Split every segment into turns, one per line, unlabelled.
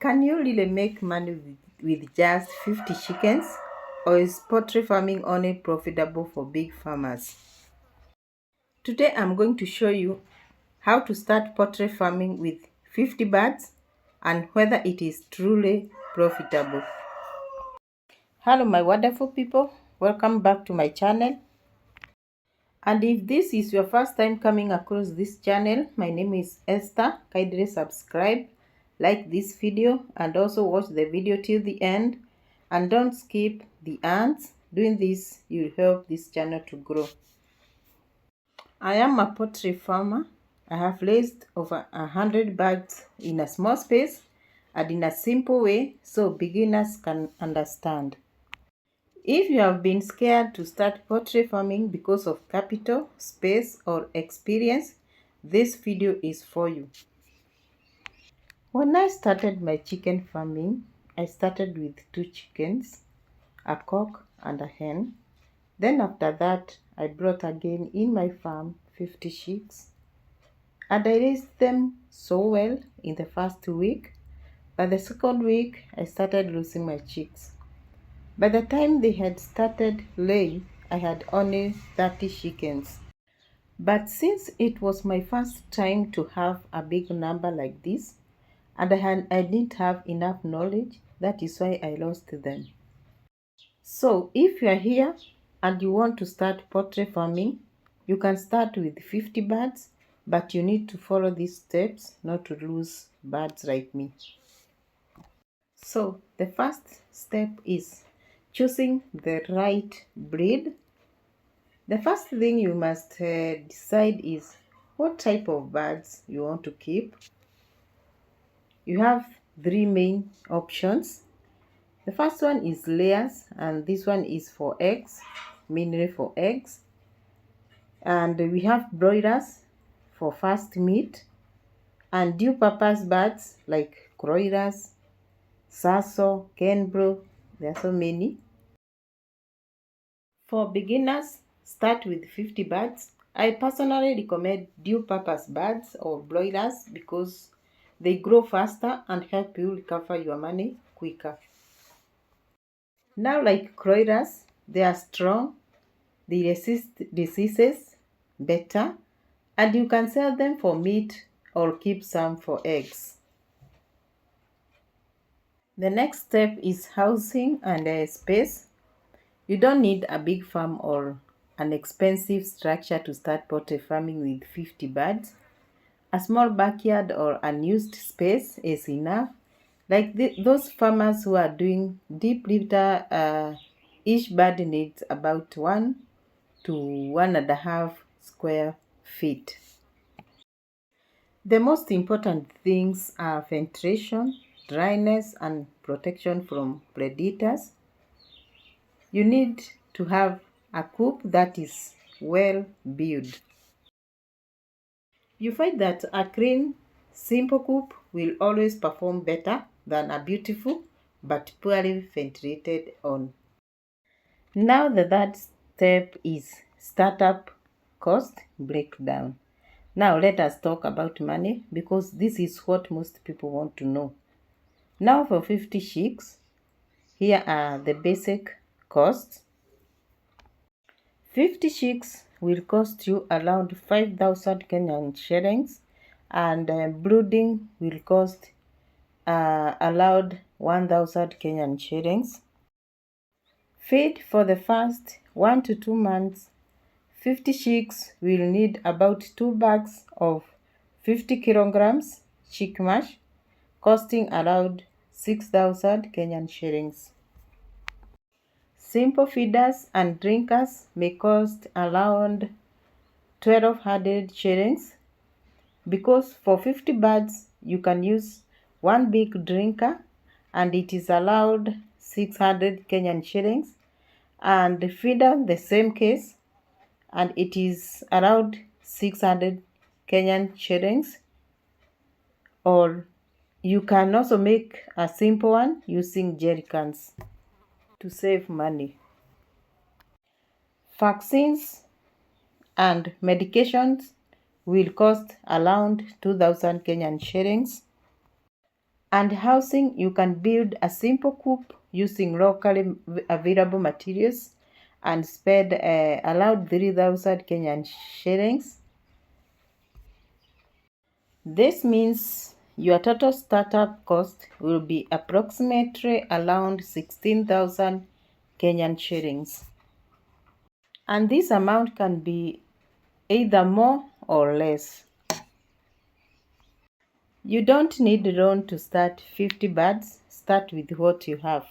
Can you really make money with just 50 chickens? Or is poultry farming only profitable for big farmers? Today I'm going to show you how to start poultry farming with 50 birds and whether it is truly profitable. Hello my wonderful people, welcome back to my channel. And if this is your first time coming across this channel, my name is Esther. Kindly subscribe, like this video, and also watch the video till the end. And don't skip the ads. Doing this will help this channel to grow. I am a poultry farmer. I have raised over 100 birds in a small space and in a simple way so beginners can understand. If you have been scared to start poultry farming because of capital, space, or experience, this video is for you. When I started my chicken farming, I started with 2 chickens, a cock and a hen. Then after that, I brought again in my farm 50 chicks. And I raised them so well in the first week. By the second week, I started losing my chicks. By the time they had started laying, I had only 30 chickens. But since it was my first time to have a big number like this, and I didn't have enough knowledge, that is why I lost them. So if you are here and you want to start poultry farming, you can start with 50 birds, but you need to follow these steps not to lose birds like me. So the first step is choosing the right breed. The first thing you must decide is what type of birds you want to keep. You have 3 main options. The first one is layers, and this one is for eggs, mainly for eggs. And we have broilers for fast meat, and dual-purpose birds like croilers, saso, kenbro. There are so many. For beginners, start with 50 birds. I personally recommend dual-purpose birds or broilers because they grow faster and help you recover your money quicker. Now, like croilers, they are strong, they resist diseases better, and you can sell them for meat or keep some for eggs. The next step is housing and space. You don't need a big farm or an expensive structure to start poultry farming with 50 birds. A small backyard or unused space is enough. Like those farmers who are doing deep litter, each bird needs about 1 to 1.5 square feet. The most important things are ventilation, dryness, and protection from predators. You need to have a coop that is well built. You find that a clean, simple coop will always perform better than a beautiful but poorly ventilated one. Now the third step is startup cost breakdown. Now let us talk about money because this is what most people want to know. Now for 50 chicks, here are the basic costs. 50 chicks will cost you around 5,000 Kenyan shillings, and brooding will cost around 1,000 Kenyan shillings. Feed for the first 1 to 2 months. 50 chicks will need about 2 bags of 50 kilograms chick mash, costing around 6,000 Kenyan shillings. Simple feeders and drinkers may cost around 1,200 shillings because for 50 birds you can use 1 big drinker and it is allowed 600 Kenyan shillings, and the feeder the same case and it is around 600 Kenyan shillings. Or you can also make a simple one using jerry cans to save money. Vaccines and medications will cost around 2,000 Kenyan shillings. And housing, you can build a simple coop using locally available materials and spend allowed 3,000 Kenyan shillings. This means your total startup cost will be approximately around 16,000 Kenyan shillings. And this amount can be either more or less. You don't need a loan to start 50 birds, start with what you have.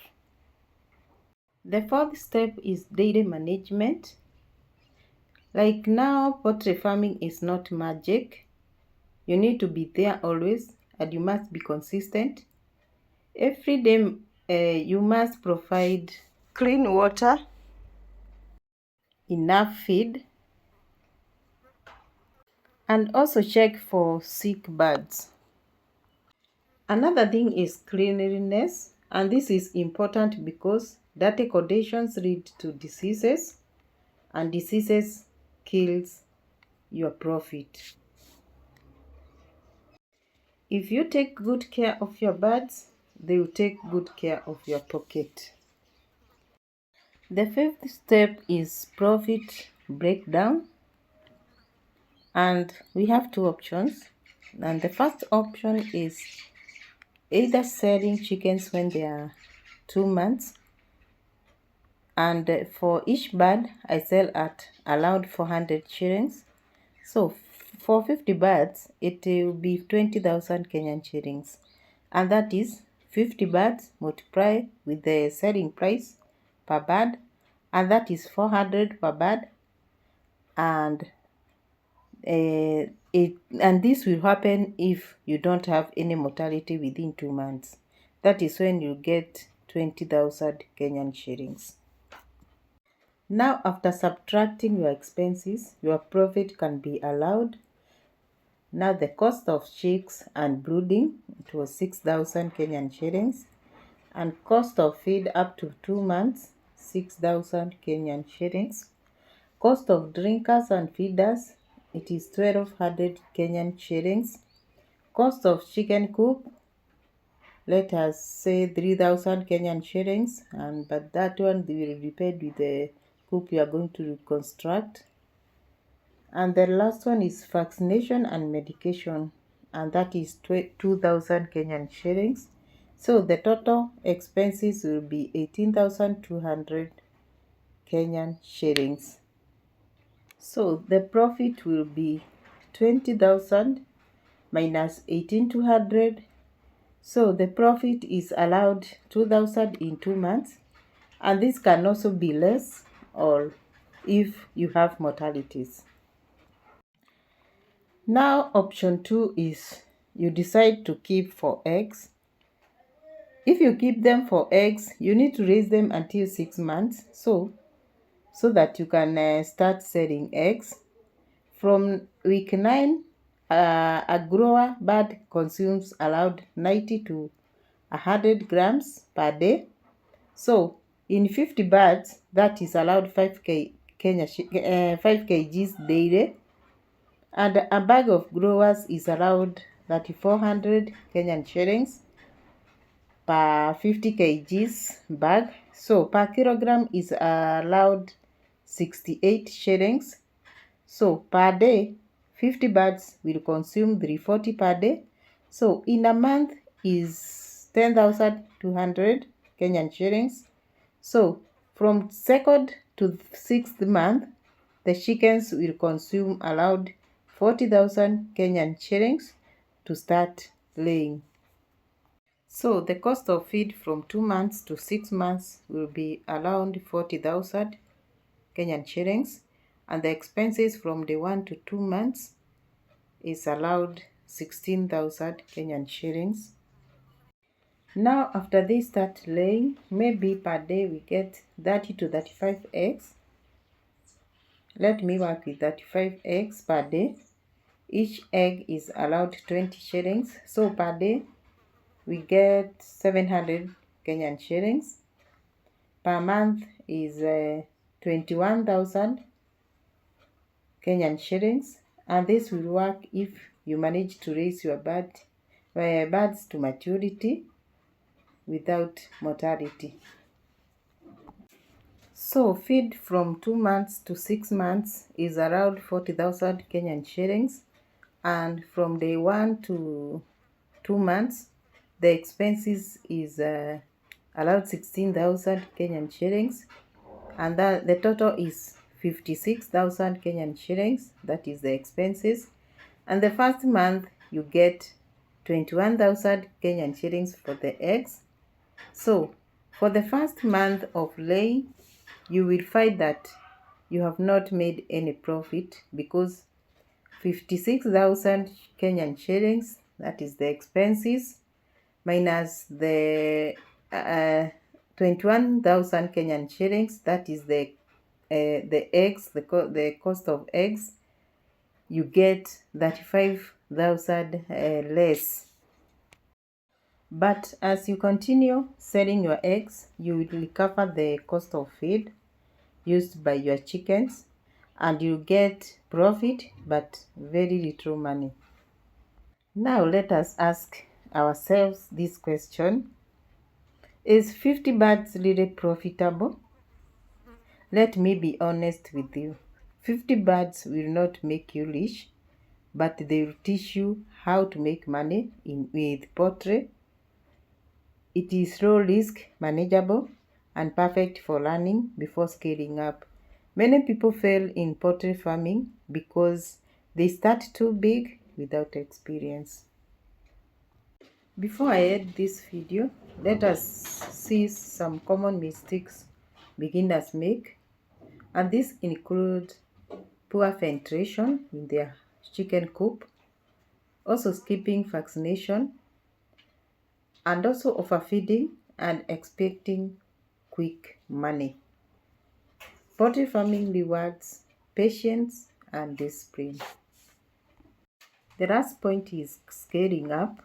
The fourth step is daily management. Like now, poultry farming is not magic. You need to be there always and you must be consistent. Every day you must provide clean water, enough feed, and also check for sick birds. Another thing is cleanliness, and this is important because dirty conditions lead to diseases, and diseases kills your profit. If you take good care of your birds, they will take good care of your pocket. The fifth step is profit breakdown, and we have two options. And the first option is either selling chickens when they are 2 months, and for each bird I sell at allowed 400 shillings. So for 50 birds it will be 20,000 Kenyan shillings, and that is 50 birds multiply with the selling price per bird, and that is 400 per bird. And this will happen if you don't have any mortality within 2 months. That is when you get 20,000 Kenyan shillings. Now, after subtracting your expenses, your profit can be allowed. Now, the cost of chicks and brooding, it was 6,000 Kenyan shillings, and cost of feed up to 2 months, 6,000 Kenyan shillings. Cost of drinkers and feeders, it is 1,200 Kenyan shillings. Cost of chicken coop, let us say 3,000 Kenyan shillings, but that one will be paid with the coop you are going to reconstruct. And the last one is vaccination and medication, and that is 2,000 Kenyan shillings. So the total expenses will be 18,200 Kenyan shillings. So the profit will be 20,000 minus 18,200. So the profit is allowed 2,000 in 2 months, and this can also be less or if you have mortalities. Now option 2 is you decide to keep for eggs. If you keep them for eggs, you need to raise them until 6 months so that you can start selling eggs. From week 9, a grower bird consumes allowed 90 to 100 grams per day. So in 50 birds, that is allowed 5 kgs daily. And a bag of growers is allowed 3,400 Kenyan shillings per 50 kgs bag. So per kilogram is allowed 68 shillings. So per day, 50 birds will consume 340 per day. So in a month is 10,200 Kenyan shillings. So from 2nd to 6th month, the chickens will consume allowed 40,000 Kenyan shillings to start laying. So the cost of feed from 2 months to 6 months will be around 40,000 Kenyan shillings, and the expenses from the 1 to 2 months is allowed 16,000 Kenyan shillings. Now after they start laying, maybe per day we get 30 to 35 eggs. Let me work with 35 eggs per day. Each egg is allowed 20 shillings. So per day we get 700 Kenyan shillings. Per month is 21,000 Kenyan shillings. And this will work if you manage to raise your bird birds to maturity without mortality. So feed from 2 months to 6 months is around 40,000 Kenyan shillings, and from day 1 to 2 months the expenses is around 16,000 Kenyan shillings, and that the total is 56,000 Kenyan shillings. That is the expenses. And the first month you get 21,000 Kenyan shillings for the eggs. So for the first month of laying, you will find that you have not made any profit, because 56,000 Kenyan shillings, that is the expenses, minus the 21,000 Kenyan shillings, that is the eggs, the cost of eggs, you get 35,000 less. But as you continue selling your eggs, you will recover the cost of feed used by your chickens, and you get profit but very little money. Now let us ask ourselves this question: is 50 birds really profitable? Let me be honest with you. 50 birds will not make you rich, but they will teach you how to make money with poultry. It is low risk, manageable, and perfect for learning before scaling up. Many people fail in poultry farming because they start too big without experience. Before I end this video, let us see some common mistakes beginners make, and these include poor filtration in their chicken coop, also skipping vaccination, and also overfeeding and expecting quick money. Poultry farming rewards patience and discipline. The last point is scaling up.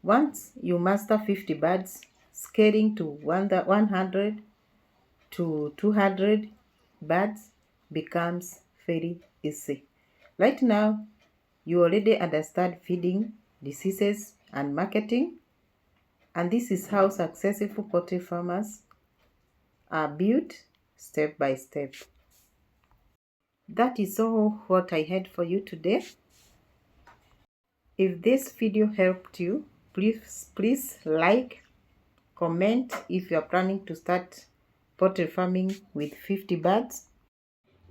Once you master 50 birds, scaling to 100 to 200 birds becomes very easy. Right now, you already understand feeding, diseases, and marketing, and this is how successful poultry farmers are built step by step. That is all what I had for you today. If this video helped you, please like, comment if you are planning to start poultry farming with 50 birds.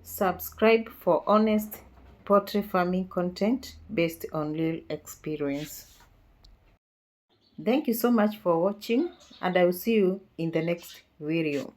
Subscribe for honest poultry farming content based on real experience. Thank you so much for watching, and I will see you in the next video.